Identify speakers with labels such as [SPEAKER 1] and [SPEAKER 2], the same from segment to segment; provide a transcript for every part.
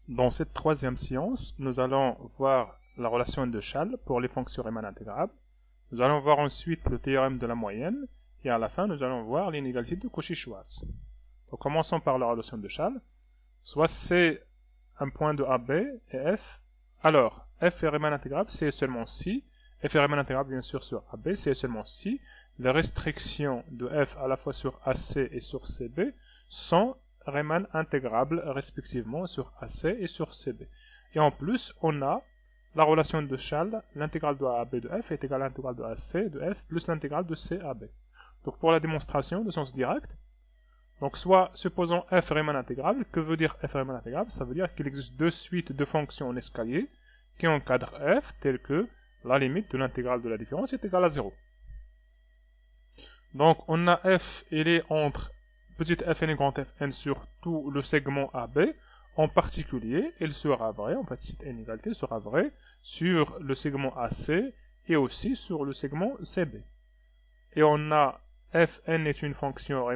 [SPEAKER 1] Dans cette troisième séance, nous allons voir la relation de Schall pour les fonctions Riemann intégrables. Nous allons voir ensuite le théorème de la moyenne. Et à la fin, nous allons voir l'inégalité de Cauchy-Schwarz. Donc commençons par la relation de Schall. Soit c'est un point de AB et F. Alors, F est Riemann intégrable, c'est seulement si. F est Riemann intégrable bien sûr sur AB, c'est seulement si les restrictions de F à la fois sur AC et sur CB sont Riemann intégrables respectivement sur AC et sur CB. Et en plus, on a la relation de Schall, l'intégrale de AB de F est égale à l'intégrale de AC de F plus l'intégrale de CAB. Donc pour la démonstration de sens direct, donc soit supposons f Riemann intégrable. Que veut dire f Riemann intégrable? Ça veut dire qu'il existe deux suites de fonctions en escalier qui encadrent f telles que la limite de l'intégrale de la différence est égale à 0. Donc on a f, il est entre petit fn et grand fn sur tout le segment AB. En particulier, il sera vrai, en fait cette inégalité sera vraie sur le segment AC et aussi sur le segment CB. Et on a fn est une fonction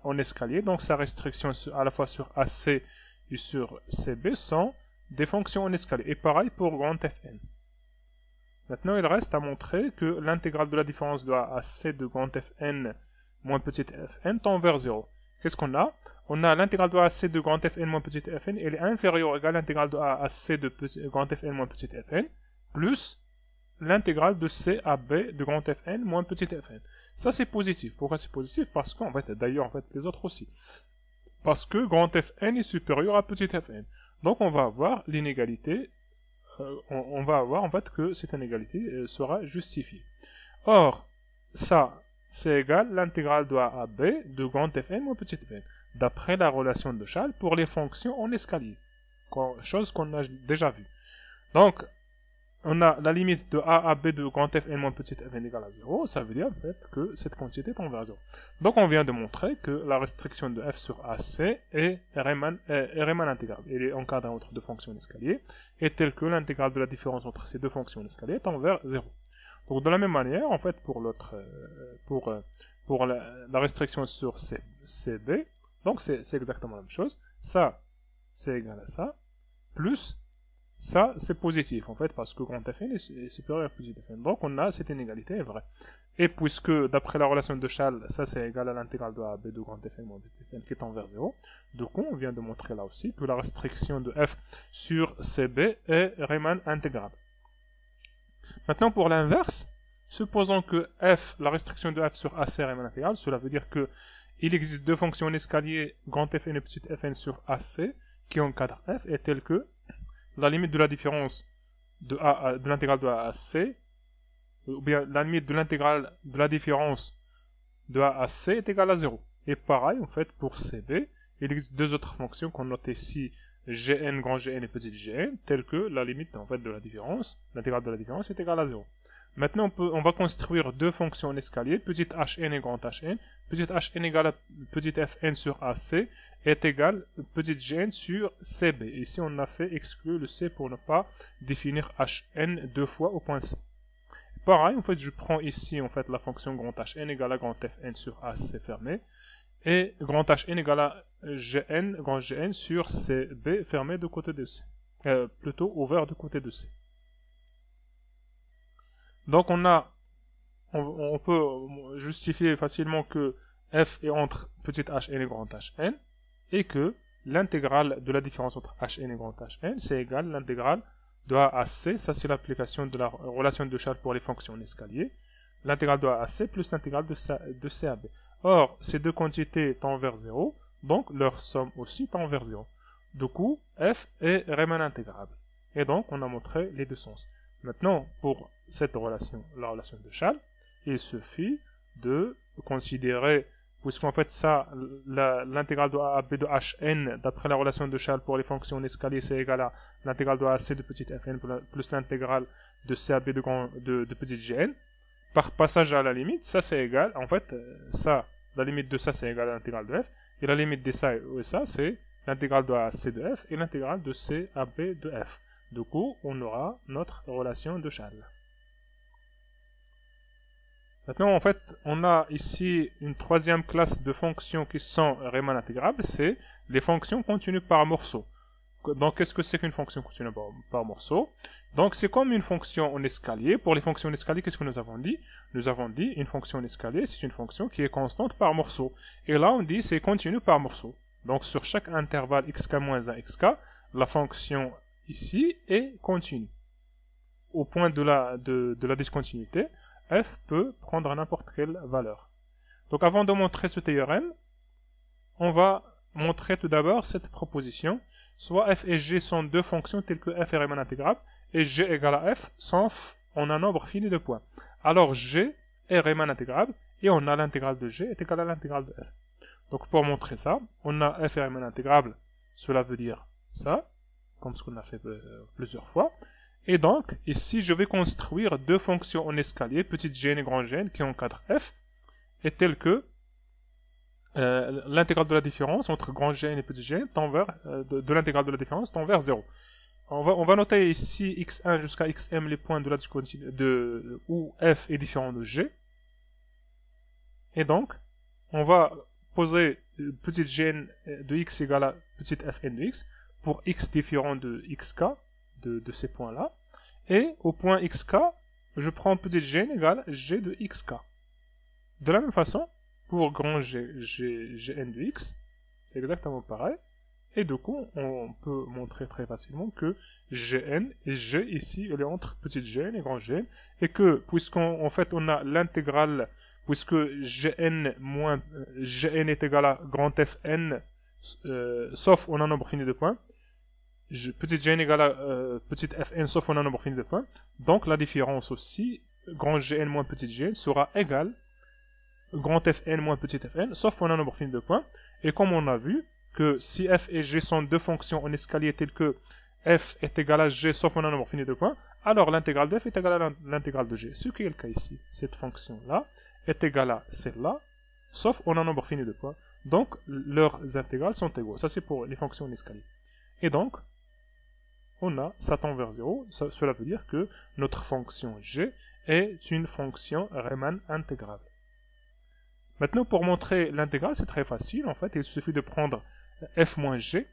[SPEAKER 1] en escalier, donc sa restriction à la fois sur AC et sur CB sont des fonctions en escalier. Et pareil pour grand Fn. Maintenant, il reste à montrer que l'intégrale de la différence de A à C de grand Fn moins petit fn tend vers 0. Qu'est-ce qu'on a? On a l'intégrale de A à C de grand Fn moins petit fn, elle est inférieure ou égale à l'intégrale de A à C de grand Fn moins petit fn, plus l'intégrale de C à B de grand Fn moins petit fn. Ça c'est positif. Pourquoi c'est positif? Parce qu'en fait, d'ailleurs en fait les autres aussi. Parce que grand Fn est supérieur à petit fn. Donc on va avoir l'inégalité, on va avoir en fait que cette inégalité sera justifiée. Or, ça c'est égal l'intégrale de A à B de grand Fn moins petit fn. D'après la relation de Schall pour les fonctions en escalier. Chose qu'on a déjà vue. Donc, on a la limite de A à B de grand Fn moins petit fn égale à 0, ça veut dire en fait que cette quantité tend vers 0. Donc on vient de montrer que la restriction de f sur AC est Riemann intégrable. Elle est encadrée entre deux fonctions d'escalier, et telle que l'intégrale de la différence entre ces deux fonctions d'escalier tend vers 0. Donc de la même manière, en fait, pour l'autre, pour la restriction sur CB, donc c'est exactement la même chose. Ça, c'est égal à ça, plus ça, c'est positif, en fait, parce que grand Fn est supérieur à petit Fn. Donc, on a cette inégalité est vraie. Et puisque, d'après la relation de Schall, ça, c'est égal à l'intégrale de AB de grand Fn moins petit Fn qui tend vers 0. Du coup, on vient de montrer là aussi que la restriction de f sur CB est Riemann intégrable. Maintenant, pour l'inverse, supposons que f, la restriction de f sur AC est Riemann intégrable, cela veut dire que il existe deux fonctions en escalier, grand Fn et petit Fn sur AC, qui encadrent f, est telle que la limite de la différence de l'intégrale de A à C, ou bien la limite de l'intégrale de la différence de A à C est égale à 0. Et pareil, en fait, pour CB, il existe deux autres fonctions qu'on note ici, Gn, grand Gn et petit gn, telles que la limite, en fait, de la différence, l'intégrale de la différence est égale à 0. Maintenant, on va construire deux fonctions en escalier, petit hn et grand hn. Petit hn égale à petit fn sur AC est égal à petit gn sur cb. Ici, on a fait exclure le c pour ne pas définir hn deux fois au point c. Pareil, en fait, je prends ici en fait la fonction grand hn égale à grand fn sur AC fermé et grand hn égale à gn, grand gn sur cb fermé de côté de c. Plutôt ouvert de côté de c. Donc on peut justifier facilement que f est entre petit hn et grand hn, et que l'intégrale de la différence entre hn et grand hn, c'est égal à l'intégrale de A à C, ça c'est l'application de la relation de Schall pour les fonctions en escalier, l'intégrale de A à C plus l'intégrale de C à B. Or, ces deux quantités tendent vers 0, donc leur somme aussi tend vers 0. Du coup, f est Riemann intégrable. Et donc, on a montré les deux sens. Maintenant, pour cette relation, la relation de Schall, il suffit de considérer, puisqu'en fait ça, l'intégrale de A à B de Hn, d'après la relation de Schall pour les fonctions en escalier, c'est égal à l'intégrale de A à C de petit fn plus l'intégrale de C à B de petit gn. Par passage à la limite, ça c'est égal, en fait, ça, la limite de ça c'est égal à l'intégrale de f, et la limite de ça et ça c'est l'intégrale de A à C de f et l'intégrale de C à B de f. Du coup, on aura notre relation de Schall. Maintenant, en fait, on a ici une troisième classe de fonctions qui sont Riemann intégrables, c'est les fonctions continues par morceaux. Donc, qu'est-ce que c'est qu'une fonction continue par morceau? Donc, c'est comme une fonction en escalier. Pour les fonctions en escalier, qu'est-ce que nous avons dit? Nous avons dit une fonction en escalier, c'est une fonction qui est constante par morceau. Et là, on dit c'est continu par morceau. Donc, sur chaque intervalle xk-1 xk, la fonction ici est continue. Au point de la discontinuité, f peut prendre n'importe quelle valeur. Donc, avant de montrer ce théorème, on va montrer tout d'abord cette proposition. Soit f et g sont deux fonctions telles que f est Riemann intégrable et g égale à f, sauf on a un nombre fini de points. Alors g est Riemann intégrable et on a l'intégrale de g est égale à l'intégrale de f. Donc pour montrer ça, on a f est Riemann intégrable, cela veut dire ça, comme ce qu'on a fait plusieurs fois. Et donc, ici, je vais construire deux fonctions en escalier, petite gn et grand gn, qui encadrent f, et telles que l'intégrale de la différence entre grand G et petit g tend vers, de l'intégrale de la différence tend vers 0. On va noter ici x1 jusqu'à xm les points de la discontinuité où f est différent de g. Et donc, on va poser petite gn de x égale à petite fn de x pour x différent de xk, de ces points-là. Et au point xk, je prends petite gn égale g de xk. De la même façon, pour grand gn de x, c'est exactement pareil. Et du coup, on peut montrer très facilement que gn et g ici, elle est entre petite gn et grand gn. Et que, puisqu'en fait, on a l'intégrale, puisque gn est égal à grand fn, sauf on a un nombre fini de points, petite gn égale à petite fn, sauf on a un nombre fini de points. Donc, la différence aussi, grand gn moins petite gn, sera égale grand fn moins petit fn, sauf on a un nombre fini de points. Et comme on a vu que si f et g sont deux fonctions en escalier telles que f est égal à g, sauf on a un nombre fini de points, alors l'intégrale de f est égale à l'intégrale de g. Ce qui est le cas ici. Cette fonction-là est égale à celle-là, sauf on a un nombre fini de points. Donc, leurs intégrales sont égaux. Ça, c'est pour les fonctions en escalier. Et donc, on a, ça tend vers 0. Cela veut dire que notre fonction g est une fonction Riemann intégrable. Maintenant, pour montrer l'intégrale, c'est très facile. En fait, il suffit de prendre f moins g.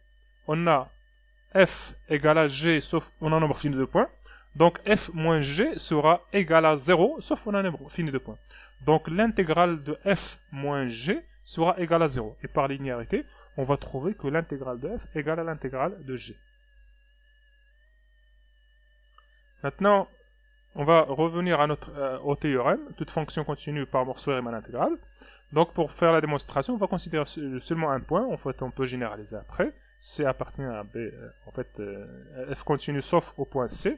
[SPEAKER 1] On a f égale à g, sauf on a un nombre fini de points. Donc, f moins g sera égal à 0, sauf on a un nombre fini de points. Donc, l'intégrale de f moins g sera égale à 0. Et par linéarité, on va trouver que l'intégrale de f est égale à l'intégrale de g. Maintenant, on va revenir à au théorème. Toute fonction continue par morceau est Riemann intégrable. Donc, pour faire la démonstration, on va considérer seulement un point. En fait, on peut généraliser après. C appartient à B. En fait, f continue sauf au point C.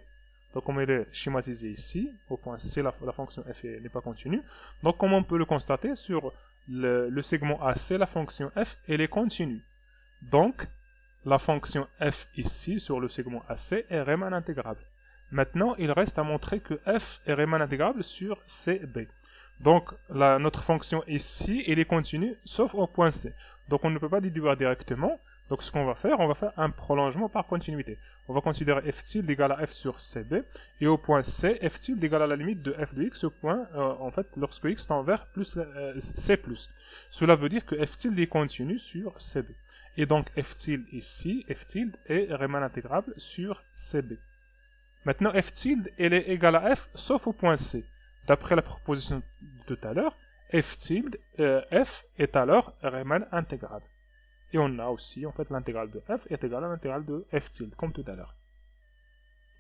[SPEAKER 1] Donc, on va les schématiser ici. Au point C, la fonction f n'est pas continue. Donc, comme on peut le constater, sur le segment AC, la fonction f, elle est continue. Donc, la fonction f ici, sur le segment AC, est Riemann intégrable. Maintenant, il reste à montrer que f est Riemann intégrable sur CB. Donc, notre fonction ici, elle est continue, sauf au point C. Donc, on ne peut pas déduire directement. Donc, ce qu'on va faire, on va faire un prolongement par continuité. On va considérer f tilde égale à f sur CB. Et au point C, f tilde égale à la limite de f de x au point, en fait, lorsque x tend vers plus C+. Cela veut dire que f tilde est continu sur CB. Et donc, f tilde ici, f tilde est Riemann intégrable sur CB. Maintenant, f tilde, elle est égale à f, sauf au point C. D'après la proposition de tout à l'heure, f tilde, f est alors Riemann intégrable. Et on a aussi, en fait, l'intégrale de f est égale à l'intégrale de f tilde, comme tout à l'heure.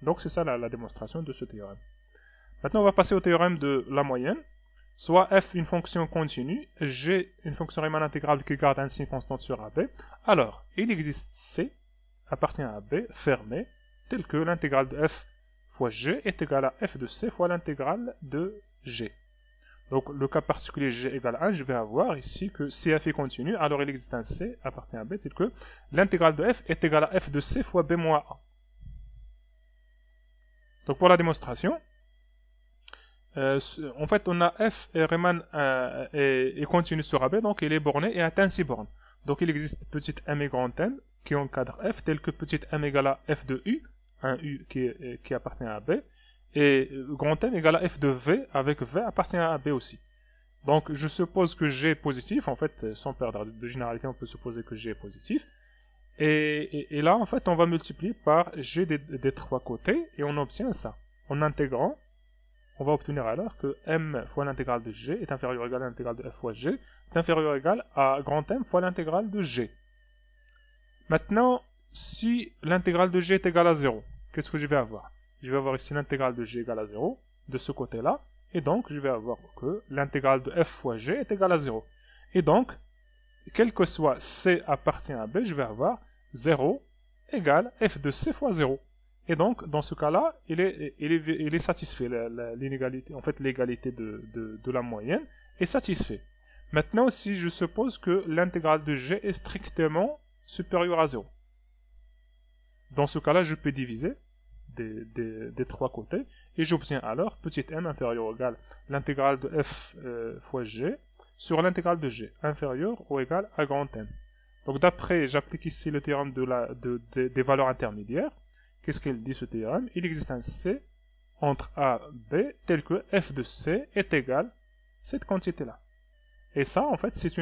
[SPEAKER 1] Donc, c'est ça la démonstration de ce théorème. Maintenant, on va passer au théorème de la moyenne. Soit f une fonction continue, g une fonction Riemann intégrable qui garde un signe constante sur AB. Alors, il existe c, appartient à AB, fermé, tel que l'intégrale de f fois g est égale à f de c fois l'intégrale de g. Donc, le cas particulier g égale à 1, je vais avoir ici que si f est continu, alors il existe un c appartient à b, c'est que l'intégrale de f est égale à f de c fois b moins a. Donc, pour la démonstration, en fait, on a f et Riemann est continu sur AB, donc il est borné et atteint 6 bornes. Donc, il existe petite m et grand m qui encadrent f, tel que petite m égale à f de u, un U qui appartient à B, et grand M égale à f de V, avec V appartient à B aussi. Donc, je suppose que G est positif, en fait, sans perdre de généralité, on peut supposer que G est positif, Et là, en fait, on va multiplier par g des trois côtés, et on obtient ça. En intégrant, on va obtenir alors que m fois l'intégrale de g est inférieur ou égal à l'intégrale de f fois g, est inférieur ou égal à grand M fois l'intégrale de g. Maintenant, si l'intégrale de g est égale à 0, qu'est-ce que je vais avoir? Je vais avoir ici l'intégrale de g égale à 0, de ce côté-là, et donc je vais avoir que l'intégrale de f fois g est égale à 0. Et donc, quel que soit c appartient à b, je vais avoir 0 égale f de c fois 0. Et donc, dans ce cas-là, il est satisfait, l'inégalité, en fait l'égalité de la moyenne est satisfait. Maintenant, si je suppose que l'intégrale de g est strictement supérieure à 0, dans ce cas-là, je peux diviser des trois côtés, et j'obtiens alors petit m inférieur ou égal l'intégrale de f fois g sur l'intégrale de g, inférieur ou égal à grand M. Donc d'après, j'applique ici le théorème des valeurs intermédiaires. Qu'est-ce qu'il dit ce théorème? Il existe un C entre A et B tel que f de C est égal à cette quantité-là. Et ça, en fait, c'est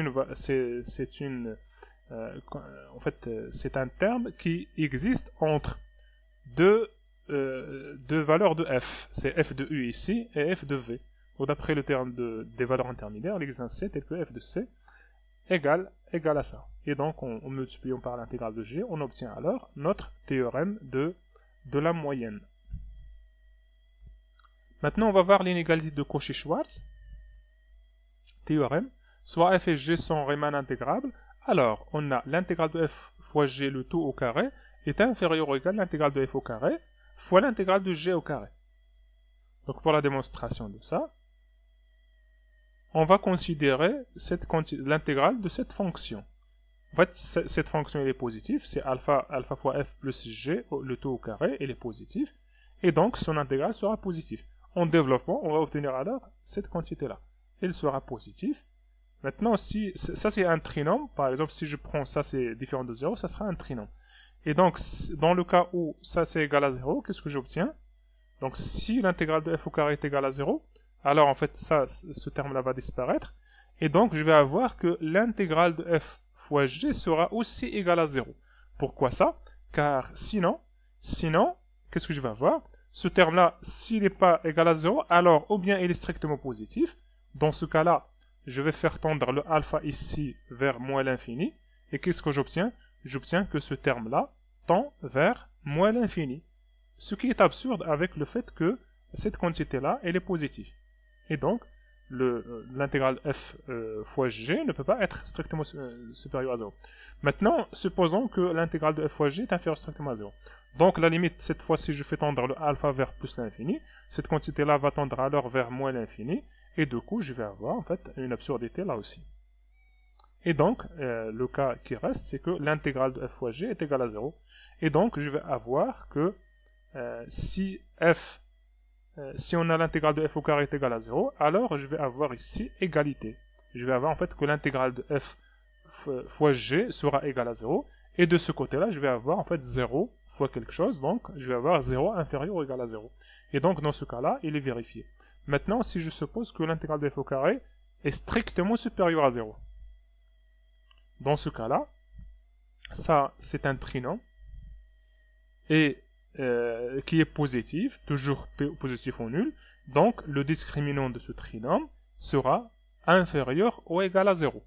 [SPEAKER 1] un terme qui existe entre deux valeurs de f. C'est f de U ici et f de V. Donc d'après le théorème des valeurs intermédiaires, il existe un C tel que f de C égal à ça. Et donc, en multipliant par l'intégrale de G, on obtient alors notre théorème de la moyenne. Maintenant, on va voir l'inégalité de Cauchy-Schwarz. Théorème. Soit f et g sont Riemann intégrables, alors on a l'intégrale de f fois g, le tout au carré, est inférieur ou égal à l'intégrale de f au carré, fois l'intégrale de g au carré. Donc pour la démonstration de ça, on va considérer l'intégrale de cette fonction. En fait, cette fonction elle est positive, c'est alpha fois f plus g, le tout au carré, elle est positive, et donc son intégrale sera positive. En développement, on va obtenir alors cette quantité-là. Elle sera positive. Maintenant, si ça c'est un trinôme, par exemple, si je prends ça c'est différent de 0, ça sera un trinôme. Et donc, dans le cas où ça c'est égal à 0, qu'est-ce que j'obtiens? Donc, si l'intégrale de f au carré est égale à 0, alors en fait, ce terme-là va disparaître. Et donc, je vais avoir que l'intégrale de f fois g sera aussi égale à 0. Pourquoi ça? Car sinon, qu'est-ce que je vais avoir? Ce terme-là, s'il n'est pas égal à 0, alors ou bien il est strictement positif. Dans ce cas-là, je vais faire tendre le alpha ici vers moins l'infini. Et qu'est-ce que j'obtiens? J'obtiens que ce terme-là tend vers moins l'infini. Ce qui est absurde avec le fait que cette quantité-là, elle est positive. Et donc, l'intégrale f fois g ne peut pas être strictement supérieure à 0. Maintenant, supposons que l'intégrale de f fois g est inférieure strictement à 0. Donc, la limite, cette fois-ci, je fais tendre le alpha vers plus l'infini. Cette quantité-là va tendre alors vers moins l'infini. Et du coup, je vais avoir en fait une absurdité là aussi. Et donc, le cas qui reste, c'est que l'intégrale de f fois g est égale à 0. Et donc, je vais avoir que si on a l'intégrale de f au carré est égale à 0, alors je vais avoir ici égalité. Je vais avoir en fait que l'intégrale de f fois g sera égale à 0. Et de ce côté-là, je vais avoir en fait 0 fois quelque chose. Donc, je vais avoir 0 inférieur ou égal à 0. Et donc, dans ce cas-là, il est vérifié. Maintenant, si je suppose que l'intégrale de f au carré est strictement supérieure à 0. Dans ce cas-là, ça, c'est un trinôme. Et qui est positif, toujours positif ou nul. Donc, le discriminant de ce trinôme sera inférieur ou égal à 0.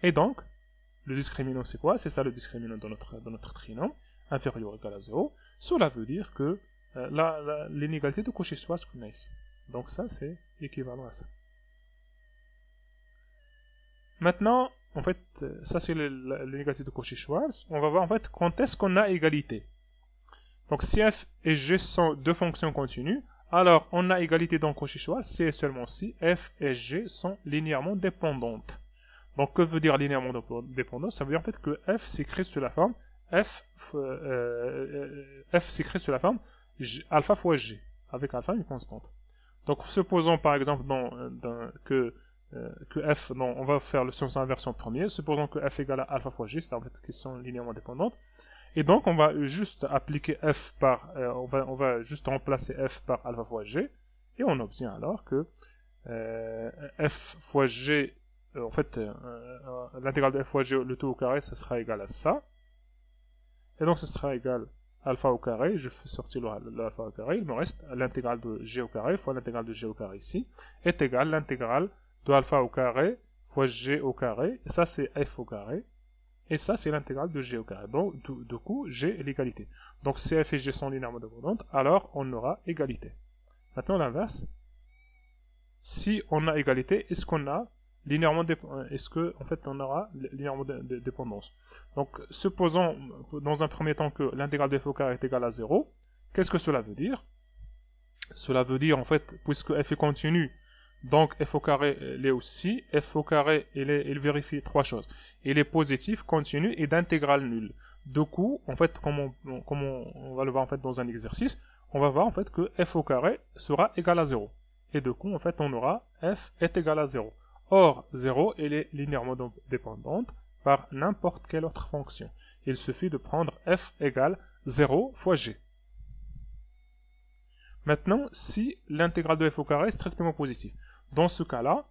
[SPEAKER 1] Et donc, le discriminant c'est quoi? C'est ça le discriminant de notre trinôme, inférieur ou égal à 0. Cela veut dire que l'inégalité de Cauchy-Schwarz qu'on a ici. Donc ça, c'est équivalent à ça. Maintenant, en fait, ça c'est l'inégalité de Cauchy-Schwarz. On va voir en fait quand est-ce qu'on a égalité. Donc si f et g sont deux fonctions continues, alors on a égalité dans Cauchy-Schwarz, c'est seulement si f et g sont linéairement dépendantes. Donc que veut dire linéairement dépendante? Ça veut dire en fait que f s'écrit sous la forme s'écrit sous la forme alpha fois g, avec alpha une constante. Donc supposons par exemple que f, on va faire le sens inverse en premier, supposons que f égale à alpha fois g, c'est en fait qu'ils sont linéairement dépendantes. Et donc, on va juste appliquer f par, on va juste remplacer f par alpha fois g, et on obtient alors que f fois g en fait, l'intégrale de f fois g, le tout au carré, ça sera égal à ça. Et donc, ce sera égal à alpha au carré. Je fais sortir l'alpha au carré. Il me reste l'intégrale de g au carré fois l'intégrale de g au carré ici est égal à l'intégrale de alpha au carré fois g au carré. Et ça, c'est f au carré. Et ça, c'est l'intégrale de g au carré. Donc, du coup, g est l'égalité. Donc, si f et g sont linéairement dépendantes, alors on aura égalité. Maintenant, l'inverse. Si on a égalité, est-ce qu'on a linéairement est-ce que en fait on aura linéairement dépendance? Donc, supposons dans un premier temps que l'intégrale de f au carré est égale à 0. Qu'est-ce que cela veut dire? Cela veut dire, en fait, puisque f est continu, donc f au carré l'est aussi. F au carré, il vérifie trois choses. Il est positif, continu et d'intégrale nulle. Du coup, en fait, comme on va le voir en fait dans un exercice, on va voir en fait que f au carré sera égal à 0. Et du coup, en fait, on aura f est égal à 0. Or, 0, elle est linéairement dépendante par n'importe quelle autre fonction. Il suffit de prendre f égale 0 fois g. Maintenant, si l'intégrale de f au carré est strictement positive, dans ce cas-là,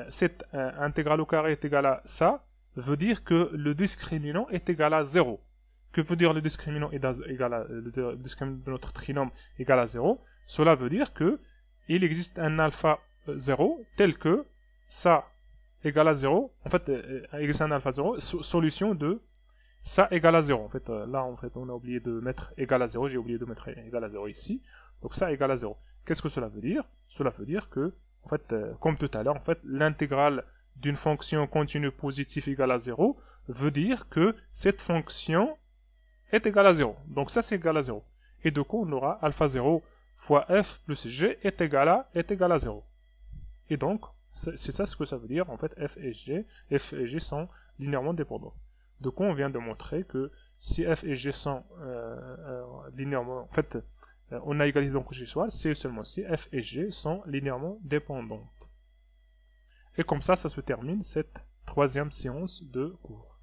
[SPEAKER 1] cette intégrale au carré est égale à ça, veut dire que le discriminant est égal à 0. Que veut dire le discriminant le discriminant de notre trinôme égal à 0? Cela veut dire que il existe un alpha 0 tel que ça égale à 0. En fait, il existe un alpha 0, solution de ça égale à 0. En fait, là, en fait, on a oublié de mettre égal à 0. J'ai oublié de mettre égal à 0 ici. Donc ça égale à 0. Qu'est-ce que cela veut dire? Cela veut dire que, en fait, comme tout à l'heure, en fait, l'intégrale d'une fonction continue positive égale à 0 veut dire que cette fonction est égale à 0. Donc ça, c'est égal à 0. Et du coup, on aura alpha 0 fois f plus g est égal à 0. Et donc, c'est ça ce que ça veut dire. En fait, f et g sont linéairement dépendants. Du coup, on vient de montrer que si f et g sont linéairement... En fait, on a égalité donc g soit, c'est seulement si f et g sont linéairement dépendantes. Et comme ça se termine cette troisième séance de cours.